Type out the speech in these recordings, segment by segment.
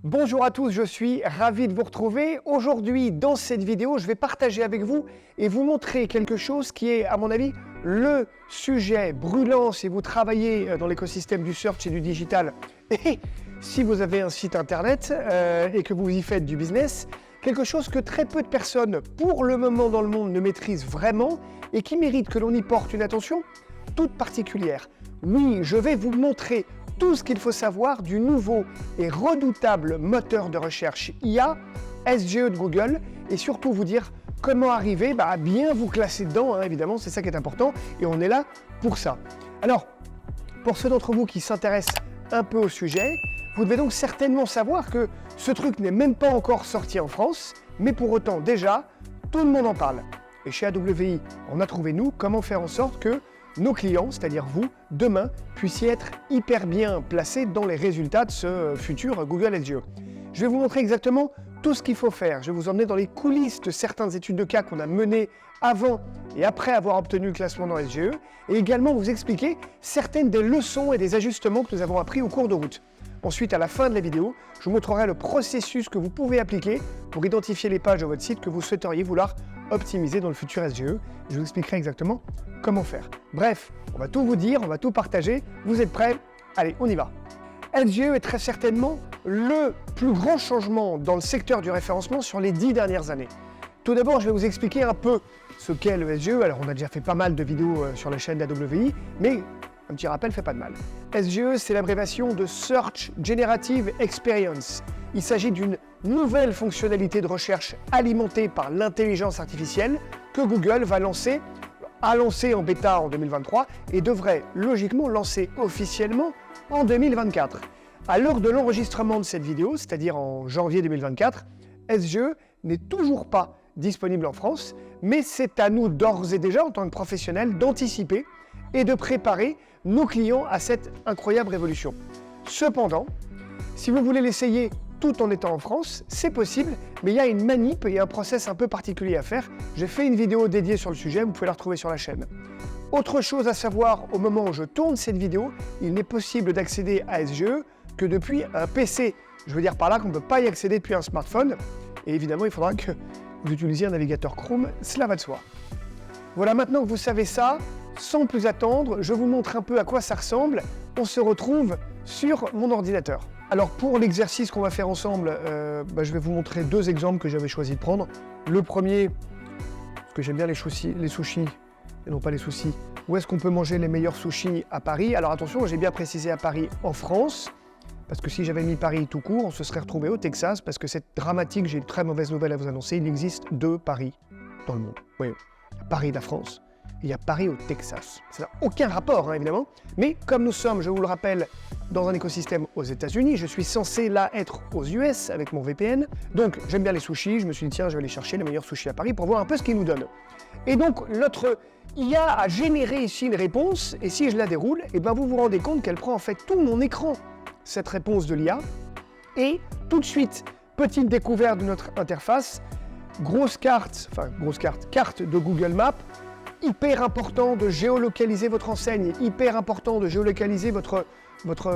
Bonjour à tous, je suis ravi de vous retrouver. Aujourd'hui, dans cette vidéo, je vais partager avec vous et vous montrer quelque chose qui est, à mon avis, le sujet brûlant si vous travaillez dans l'écosystème du search et du digital. Et si vous avez un site internet et que vous y faites du business, quelque chose que très peu de personnes, pour le moment dans le monde, ne maîtrisent vraiment et qui mérite que l'on y porte une attention toute particulière. Oui, je vais vous montrer tout ce qu'il faut savoir du nouveau et redoutable moteur de recherche IA, SGE de Google, et surtout vous dire comment arriver à bien vous classer dedans, évidemment, c'est ça qui est important, et on est là pour ça. Alors, pour ceux d'entre vous qui s'intéressent un peu au sujet, vous devez donc certainement savoir que ce truc n'est même pas encore sorti en France, mais pour autant, déjà, tout le monde en parle. Et chez AWI, on a trouvé, nous, comment faire en sorte que nos clients, c'est-à-dire vous, demain, puissiez être hyper bien placés dans les résultats de ce futur Google SGE. Je vais vous montrer exactement tout ce qu'il faut faire. Je vais vous emmener dans les coulisses de certaines études de cas qu'on a menées avant et après avoir obtenu le classement dans SGE, et également vous expliquer certaines des leçons et des ajustements que nous avons appris au cours de route. Ensuite, à la fin de la vidéo, je vous montrerai le processus que vous pouvez appliquer pour identifier les pages de votre site que vous souhaiteriez vouloir optimiser dans le futur SGE. Je vous expliquerai exactement comment faire. Bref, on va tout vous dire, on va tout partager. Vous êtes prêts? Allez, on y va. SGE est très certainement le plus grand changement dans le secteur du référencement sur les 10 dernières années. Tout d'abord, je vais vous expliquer un peu ce qu'est le SGE. Alors, on a déjà fait pas mal de vidéos sur la chaîne d'AWI, mais un petit rappel fait pas de mal. SGE, c'est l'abréviation de Search Generative Experience. Il s'agit d'une nouvelle fonctionnalité de recherche alimentée par l'intelligence artificielle que Google a lancé en bêta en 2023 et devrait logiquement lancer officiellement en 2024. À l'heure de l'enregistrement de cette vidéo, c'est-à-dire en janvier 2024, SGE n'est toujours pas disponible en France, mais c'est à nous d'ores et déjà, en tant que professionnels, d'anticiper et de préparer nos clients à cette incroyable révolution. Cependant, si vous voulez l'essayer tout en étant en France, c'est possible, mais il y a une manip et un process un peu particulier à faire. J'ai fait une vidéo dédiée sur le sujet, vous pouvez la retrouver sur la chaîne. Autre chose à savoir, au moment où je tourne cette vidéo, il n'est possible d'accéder à SGE que depuis un PC. Je veux dire par là qu'on ne peut pas y accéder depuis un smartphone, et évidemment il faudra que vous utilisiez un navigateur Chrome, cela va de soi. Voilà, maintenant que vous savez ça, sans plus attendre, je vous montre un peu à quoi ça ressemble. On se retrouve sur mon ordinateur. Alors pour l'exercice qu'on va faire ensemble, je vais vous montrer deux exemples que j'avais choisi de prendre. Le premier, parce que j'aime bien les sushis, et non pas les soucis. Où est-ce qu'on peut manger les meilleurs sushis à Paris? Alors attention, j'ai bien précisé à Paris en France, parce que si j'avais mis Paris tout court, on se serait retrouvé au Texas, parce que c'est dramatique, j'ai une très mauvaise nouvelle à vous annoncer, il existe deux Paris dans le monde. Oui, il y a Paris de la France, et il y a Paris au Texas. Ça n'a aucun rapport, évidemment, mais comme nous sommes, je vous le rappelle, dans un écosystème aux États-Unis, je suis censé là être aux US avec mon VPN, donc j'aime bien les sushis, je me suis dit tiens, je vais aller chercher les meilleurs sushis à Paris pour voir un peu ce qu'ils nous donnent. Et donc notre IA a généré ici une réponse, et si je la déroule, vous vous rendez compte qu'elle prend en fait tout mon écran, cette réponse de l'IA, et tout de suite, petite découverte de notre interface, carte de Google Maps, hyper important de géolocaliser votre enseigne, hyper important de géolocaliser votre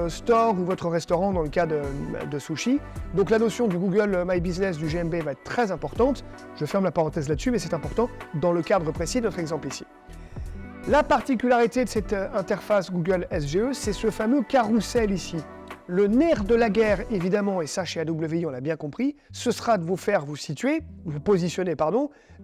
store ou votre restaurant dans le cas de sushi. Donc la notion du Google My Business, du GMB va être très importante. Je ferme la parenthèse là-dessus, mais c'est important dans le cadre précis de notre exemple ici. La particularité de cette interface Google SGE, c'est ce fameux carrousel ici. Le nerf de la guerre, évidemment, et ça chez AWI on l'a bien compris, ce sera de vous faire vous positionner,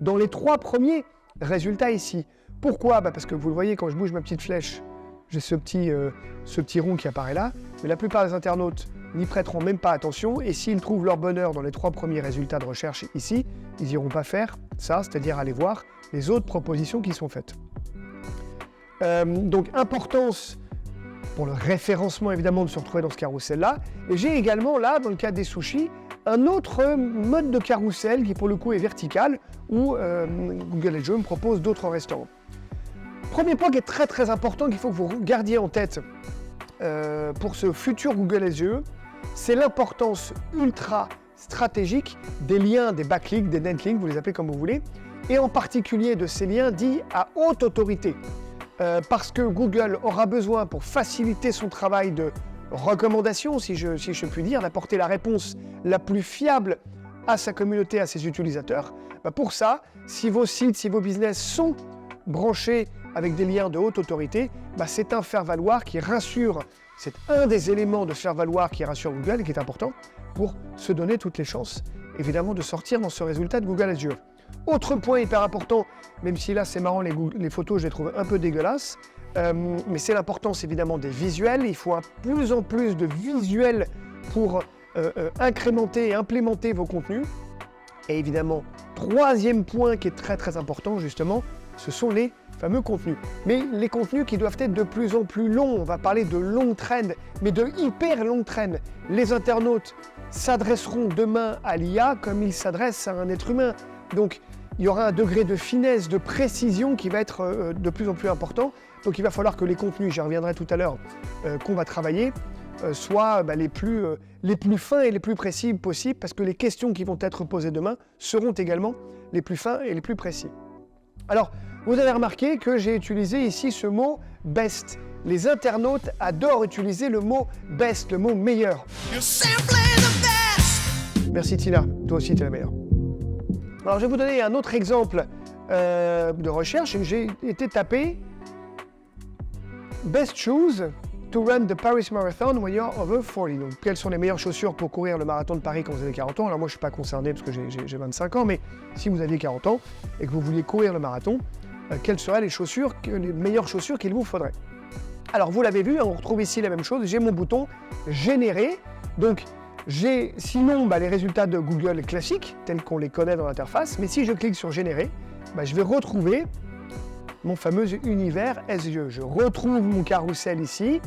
dans les trois premiers résultats ici. Pourquoi? Parce que vous le voyez, quand je bouge ma petite flèche, j'ai ce petit rond qui apparaît là, mais la plupart des internautes n'y prêteront même pas attention, et s'ils trouvent leur bonheur dans les trois premiers résultats de recherche ici, ils n'iront pas faire ça, c'est-à-dire aller voir les autres propositions qui sont faites. Donc, importance pour le référencement, évidemment, de se retrouver dans ce carrousel-là. Et j'ai également, là, dans le cas des sushis, un autre mode de carrousel qui, pour le coup, est vertical, où Google SGE me propose d'autres restaurants. Premier point qui est très très important, qu'il faut que vous gardiez en tête pour ce futur Google SGE, c'est l'importance ultra stratégique des liens, des backlinks, des netlinks, vous les appelez comme vous voulez, et en particulier de ces liens dits à haute autorité. Parce que Google aura besoin, pour faciliter son travail de recommandation, si je puis dire, d'apporter la réponse la plus fiable à sa communauté, à ses utilisateurs. Pour ça, si vos sites, si vos business sont branchés avec des liens de haute autorité, c'est un faire-valoir qui rassure, c'est un des éléments de faire-valoir qui rassure Google et qui est important pour se donner toutes les chances, évidemment, de sortir dans ce résultat de Google SEO. Autre point hyper important, même si là c'est marrant, les photos je les trouve un peu dégueulasses, mais c'est l'importance évidemment des visuels. Il faut plus en plus de visuels pour incrémenter et implémenter vos contenus. Et évidemment, troisième point qui est très très important justement, ce sont les fameux contenus. Mais les contenus qui doivent être de plus en plus longs. On va parler de long trend, mais de hyper long trend. Les internautes s'adresseront demain à l'IA comme ils s'adressent à un être humain. Donc, il y aura un degré de finesse, de précision qui va être de plus en plus important. Donc, il va falloir que les contenus, j'y reviendrai tout à l'heure, qu'on va travailler, soient les plus fins et les plus précis possibles, parce que les questions qui vont être posées demain seront également les plus fins et les plus précis. Alors, vous avez remarqué que j'ai utilisé ici ce mot « best ». Les internautes adorent utiliser le mot « best », le mot « meilleur ». Merci Tina, toi aussi tu es la meilleure. Alors, je vais vous donner un autre exemple de recherche. J'ai été tapé « Best shoes to run the Paris Marathon when you're over 40 ». Donc, quelles sont les meilleures chaussures pour courir le marathon de Paris quand vous avez 40 ans? Alors, moi, je ne suis pas concerné parce que j'ai 25 ans, mais si vous aviez 40 ans et que vous vouliez courir le marathon, quelles seraient les meilleures chaussures qu'il vous faudrait? Alors, vous l'avez vu, on retrouve ici la même chose. J'ai mon bouton « Générer ». Donc, j'ai sinon les résultats de Google classiques, tels qu'on les connaît dans l'interface, mais si je clique sur Générer, je vais retrouver mon fameux univers SEO. Je retrouve mon carrousel ici.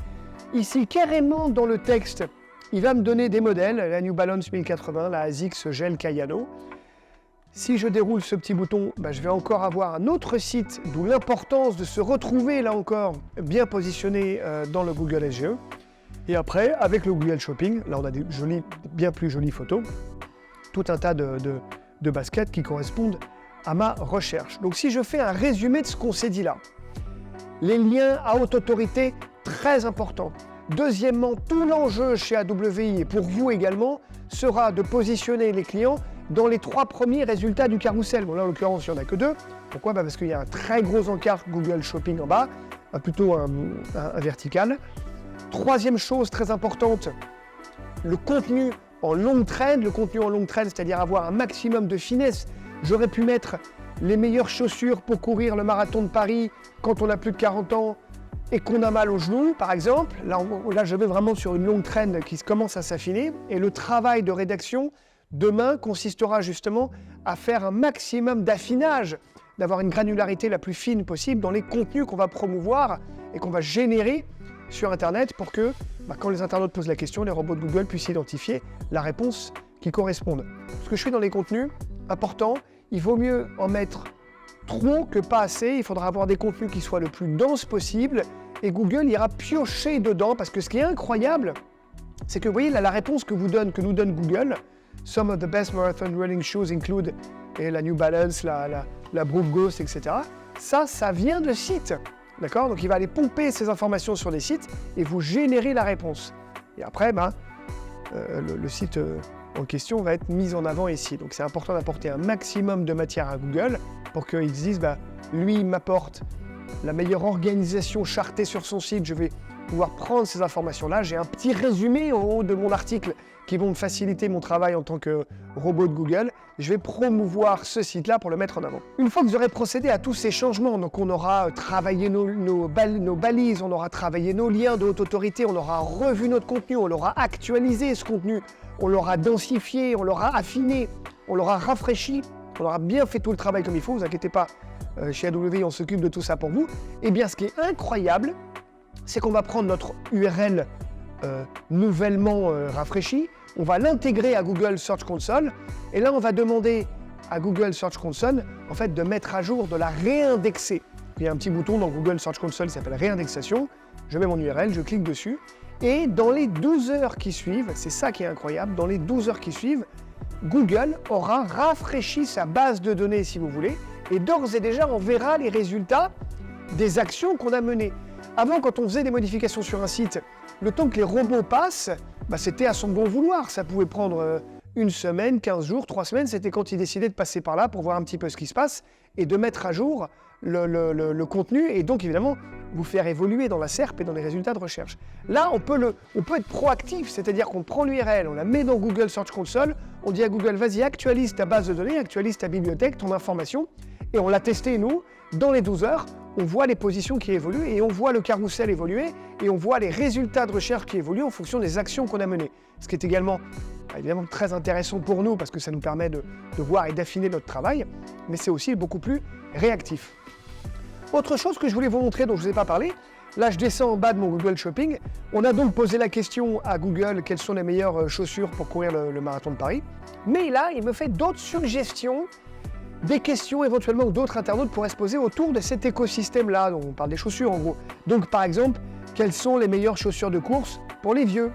Ici, carrément dans le texte, il va me donner des modèles, la New Balance 1080, la ASICS Gel Kayano. Si je déroule ce petit bouton, je vais encore avoir un autre site, d'où l'importance de se retrouver, là encore, bien positionné dans le Google SEO. Et après, avec le Google Shopping, là on a des bien plus jolies photos, tout un tas de baskets qui correspondent à ma recherche. Donc si je fais un résumé de ce qu'on s'est dit là, les liens à haute autorité, très important. Deuxièmement, tout l'enjeu chez AWI et pour vous également sera de positionner les clients dans les 3 premiers résultats du carrousel. Bon là en l'occurrence il n'y en a que 2. Pourquoi? Parce qu'il y a un très gros encart Google Shopping en bas, plutôt un vertical. Troisième chose très importante, le contenu en long trend. Le contenu en long trend, c'est-à-dire avoir un maximum de finesse. J'aurais pu mettre les meilleures chaussures pour courir le marathon de Paris quand on a plus de 40 ans et qu'on a mal aux genoux, par exemple. Là, je vais vraiment sur une longue trend qui commence à s'affiner. Et le travail de rédaction, demain, consistera justement à faire un maximum d'affinage, d'avoir une granularité la plus fine possible dans les contenus qu'on va promouvoir et qu'on va générer sur Internet pour que, quand les internautes posent la question, les robots de Google puissent identifier la réponse qui corresponde. Ce que je fais dans les contenus, important, il vaut mieux en mettre trop que pas assez. Il faudra avoir des contenus qui soient le plus denses possible et Google ira piocher dedans parce que ce qui est incroyable, c'est que vous voyez là, la réponse que nous donne Google, some of the best marathon running shoes include et la New Balance, la Brooke Ghost, etc. Ça vient de site. D'accord? Donc il va aller pomper ces informations sur des sites et vous générer la réponse. Et après, le site en question va être mis en avant ici. Donc c'est important d'apporter un maximum de matière à Google pour qu'ils se disent, lui il m'apporte la meilleure organisation chartée sur son site, je vais pouvoir prendre ces informations-là. J'ai un petit résumé en haut de mon article qui vont me faciliter mon travail en tant que robot de Google. Je vais promouvoir ce site-là pour le mettre en avant. Une fois que vous aurez procédé à tous ces changements, donc on aura travaillé nos balises, on aura travaillé nos liens de haute autorité, on aura revu notre contenu, on l'aura actualisé ce contenu, on l'aura densifié, on l'aura affiné, on l'aura rafraîchi, on aura bien fait tout le travail comme il faut, vous inquiétez pas, chez AWI on s'occupe de tout ça pour vous. Et bien ce qui est incroyable, c'est qu'on va prendre notre URL nouvellement rafraîchi, on va l'intégrer à Google Search Console et là on va demander à Google Search Console en fait de mettre à jour, de la réindexer. Il y a un petit bouton dans Google Search Console qui s'appelle réindexation, je mets mon URL, je clique dessus et dans les 12 heures qui suivent, c'est ça qui est incroyable, dans les 12 heures qui suivent, Google aura rafraîchi sa base de données si vous voulez et d'ores et déjà on verra les résultats des actions qu'on a menées. Avant, quand on faisait des modifications sur un site, le temps que les robots passent, c'était à son bon vouloir. Ça pouvait prendre une semaine, 15 jours, 3 semaines. C'était quand ils décidaient de passer par là pour voir un petit peu ce qui se passe et de mettre à jour le contenu et donc évidemment vous faire évoluer dans la SERP et dans les résultats de recherche. Là, on peut être proactif, c'est-à-dire qu'on prend l'URL, on la met dans Google Search Console, on dit à Google, vas-y, actualise ta base de données, actualise ta bibliothèque, ton information, et on l'a testé, nous, dans les 12 heures, on voit les positions qui évoluent et on voit le carrousel évoluer et on voit les résultats de recherche qui évoluent en fonction des actions qu'on a menées. Ce qui est également évidemment très intéressant pour nous parce que ça nous permet de voir et d'affiner notre travail, mais c'est aussi beaucoup plus réactif. Autre chose que je voulais vous montrer dont je ne vous ai pas parlé, là je descends en bas de mon Google Shopping. On a donc posé la question à Google quelles sont les meilleures chaussures pour courir le marathon de Paris. Mais là, il me fait d'autres suggestions, des questions éventuellement que d'autres internautes pourraient se poser autour de cet écosystème-là. On parle des chaussures en gros. Donc par exemple, quelles sont les meilleures chaussures de course pour les vieux,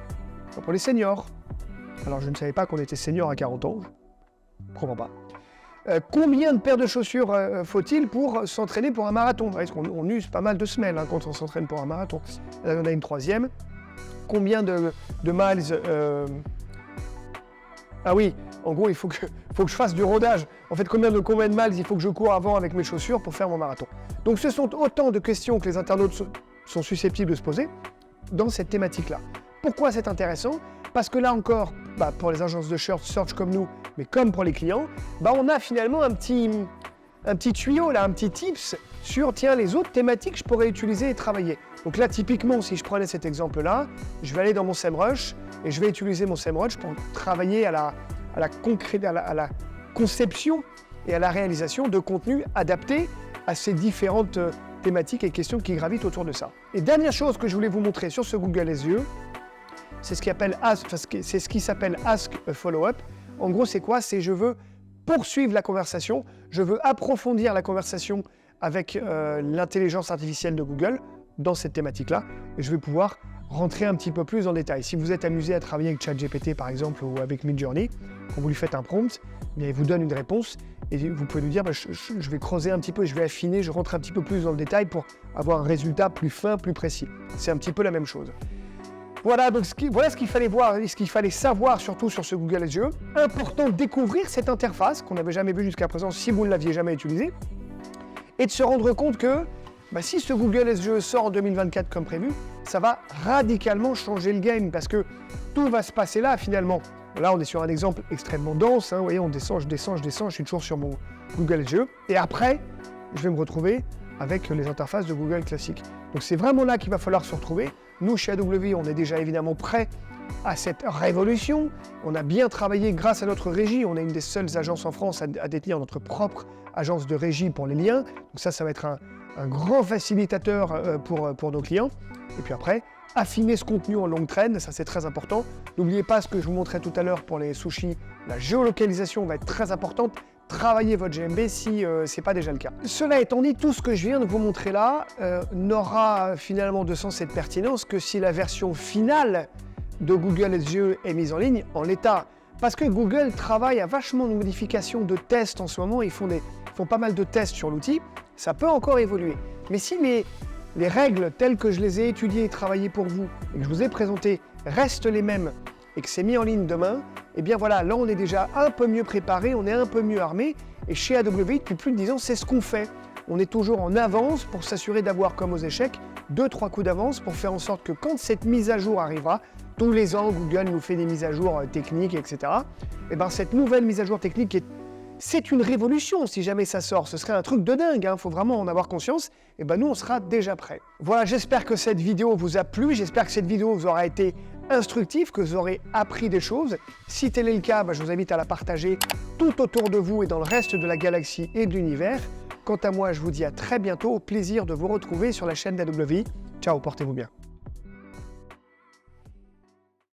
pour les seniors? Alors je ne savais pas qu'on était senior à 40 ans, je ne comprends pas. Combien de paires de chaussures faut-il pour s'entraîner pour un marathon? Parce qu'on use pas mal de semelles quand on s'entraîne pour un marathon. Là, on a une troisième. Combien de miles Ah oui, en gros, il faut que je fasse du rodage. En fait, combien de miles il faut que je cours avant avec mes chaussures pour faire mon marathon? Donc ce sont autant de questions que les internautes sont susceptibles de se poser dans cette thématique-là. Pourquoi c'est intéressant? Parce que là encore, pour les agences de search comme nous, mais comme pour les clients, on a finalement un petit tuyau, là, un petit tips sur les autres thématiques que je pourrais utiliser et travailler. Donc là, typiquement, si je prenais cet exemple-là, je vais aller dans mon SEMrush et je vais utiliser mon SEMrush pour travailler à la conception et à la réalisation de contenus adaptés à ces différentes thématiques et questions qui gravitent autour de ça. Et dernière chose que je voulais vous montrer sur ce Google SEO, c'est ce qui s'appelle Ask a Follow-up. En gros, c'est quoi? C'est je veux poursuivre la conversation, je veux approfondir la conversation avec l'intelligence artificielle de Google dans cette thématique-là, et je vais pouvoir rentrer un petit peu plus en détail. Si vous êtes amusé à travailler avec ChatGPT par exemple ou avec Midjourney, quand vous lui faites un prompt, il vous donne une réponse et vous pouvez lui dire je vais creuser un petit peu, je vais affiner, je rentre un petit peu plus dans le détail pour avoir un résultat plus fin, plus précis. C'est un petit peu la même chose. Voilà, donc voilà ce qu'il fallait voir, ce qu'il fallait savoir surtout sur ce Google SEO. Important de découvrir cette interface qu'on n'avait jamais vue jusqu'à présent si vous ne l'aviez jamais utilisée et de se rendre compte que si ce Google SEO sort en 2024 comme prévu, ça va radicalement changer le game parce que tout va se passer là finalement. Là, on est sur un exemple extrêmement dense. Vous voyez, on descend, je descends, je suis toujours sur mon Google SEO. Et après, je vais me retrouver avec les interfaces de Google classiques. Donc c'est vraiment là qu'il va falloir se retrouver. Nous, chez AW, on est déjà évidemment prêts à cette révolution. On a bien travaillé grâce à notre régie. On est une des seules agences en France à détenir notre propre agence de régie pour les liens. Donc ça va être un grand facilitateur pour nos clients. Et puis après, affiner ce contenu en longue traîne, ça c'est très important. N'oubliez pas ce que je vous montrais tout à l'heure pour les sushis. La géolocalisation va être très importante. Travaillez votre GMB si ce n'est pas déjà le cas. Cela étant dit, tout ce que je viens de vous montrer là n'aura finalement de sens et de pertinence que si la version finale de Google SEO est mise en ligne en l'état. Parce que Google travaille à vachement de modifications, de tests en ce moment, ils font pas mal de tests sur l'outil, ça peut encore évoluer. Mais si les règles telles que je les ai étudiées et travaillées pour vous et que je vous ai présentées restent les mêmes et que c'est mis en ligne demain, eh bien voilà, là on est déjà un peu mieux préparé, on est un peu mieux armé et chez AW depuis plus de 10 ans, c'est ce qu'on fait. On est toujours en avance pour s'assurer d'avoir, comme aux échecs, 2-3 coups d'avance pour faire en sorte que quand cette mise à jour arrivera, tous les ans Google nous fait des mises à jour techniques, etc. Et bien cette nouvelle mise à jour technique c'est une révolution si jamais ça sort, ce serait un truc de dingue, faut vraiment en avoir conscience, et nous on sera déjà prêts. Voilà, j'espère que cette vidéo vous a plu, j'espère que cette vidéo vous aura été instructive, que vous aurez appris des choses. Si tel est le cas, je vous invite à la partager tout autour de vous et dans le reste de la galaxie et de l'univers. Quant à moi, je vous dis à très bientôt, au plaisir de vous retrouver sur la chaîne d'AW. Ciao, portez-vous bien.